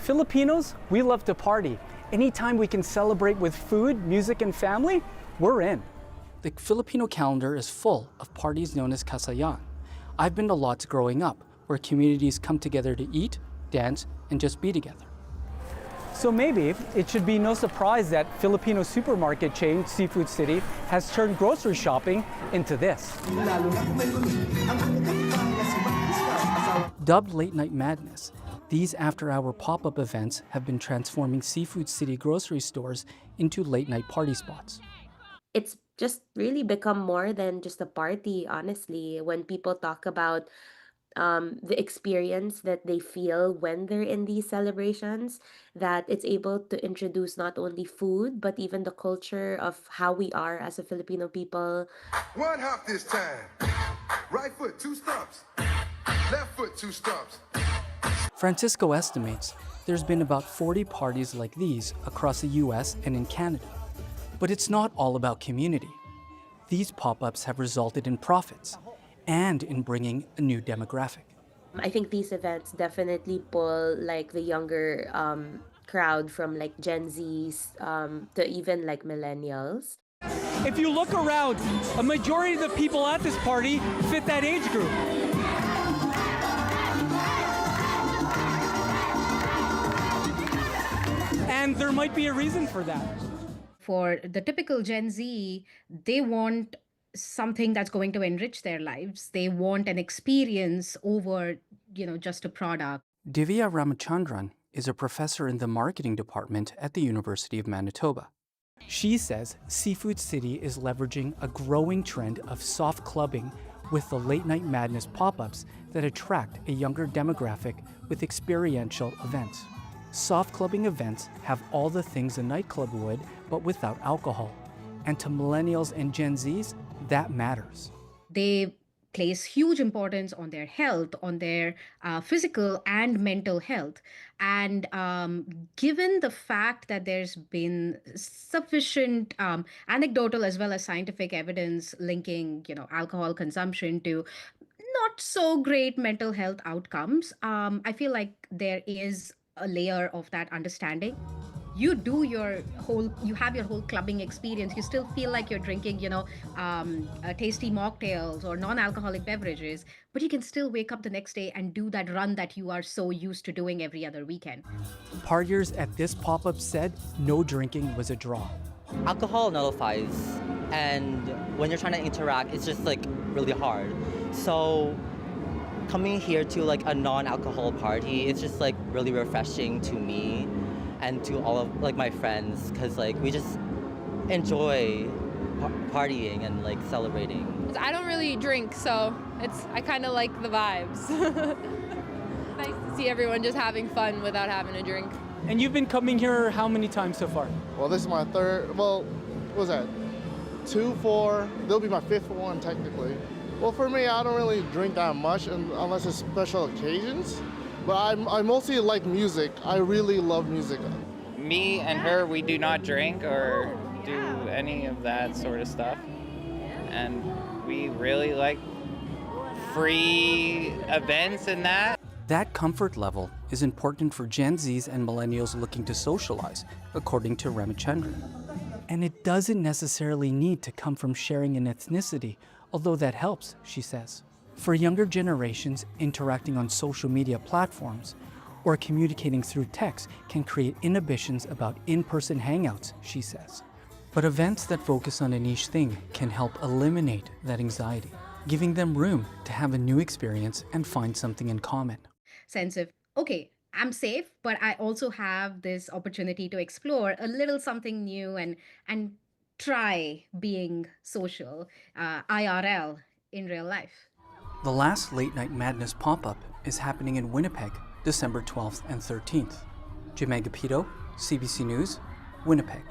Filipinos, we love to party. Anytime we can celebrate with food, music, and family, we're in. The Filipino calendar is full of parties known as kasayan. I've been to lots growing up, where communities come together to eat, dance, and just be together. So maybe it should be no surprise that Filipino supermarket chain Seafood City has turned grocery shopping into this. Dubbed Late Night Madness, these after-hour pop-up events have been transforming Seafood City grocery stores into late-night party spots. It's just really become more than just a party, honestly. When people talk about the experience that they feel when they're in these celebrations, that it's able to introduce not only food, but even the culture of how we are as a Filipino people. One hop this time. Right foot, 2 stumps. Left foot, 2 stumps. Francisco estimates there's been about 40 parties like these across the US and in Canada. But it's not all about community. These pop-ups have resulted in profits and in bringing a new demographic. I think these events definitely pull like the younger crowd from like Gen Zs to even like millennials. If you look around, a majority of the people at this party fit that age group. And there might be a reason for that. For the typical Gen Z, they want something that's going to enrich their lives. They want an experience over, just a product. Divya Ramachandran is a professor in the marketing department at the University of Manitoba. She says Seafood City is leveraging a growing trend of soft clubbing with the late night madness pop-ups that attract a younger demographic with experiential events. Soft clubbing events have all the things a nightclub would, but without alcohol. And to millennials and Gen Zs, that matters. They place huge importance on their health, on their physical and mental health. And given the fact that there's been sufficient anecdotal as well as scientific evidence linking, alcohol consumption to not so great mental health outcomes, I feel like there is a layer of that understanding. You have your whole clubbing experience. You still feel like you're drinking, tasty mocktails or non-alcoholic beverages, but you can still wake up the next day and do that run that you are so used to doing every other weekend. Partiers at this pop-up said no drinking was a draw. Alcohol nullifies, and when you're trying to interact, it's just like really hard. So coming here to like a non-alcohol party, it's just like really refreshing to me and to all of like my friends, because like we just enjoy partying and like celebrating. I don't really drink, so I kind of like the vibes. Nice to see everyone just having fun without having a drink. And you've been coming here how many times so far? Well, this is my third, what was that? 2, 4, there'll be my 5th one technically. Well, for me, I don't really drink that much unless it's special occasions. But I mostly like music. I really love music. Me and her, we do not drink or do any of that sort of stuff. And we really like free events and that. That comfort level is important for Gen Zs and millennials looking to socialize, according to Ramachandran. And it doesn't necessarily need to come from sharing an ethnicity, although that helps, she says. For younger generations, interacting on social media platforms or communicating through text can create inhibitions about in-person hangouts, she says. But events that focus on a niche thing can help eliminate that anxiety, giving them room to have a new experience and find something in common. Sense of, okay, I'm safe, but I also have this opportunity to explore a little something new and try being social, IRL, in real life. The last Late Night Madness pop-up is happening in Winnipeg, December 12th and 13th. Jim Agapito, CBC News, Winnipeg.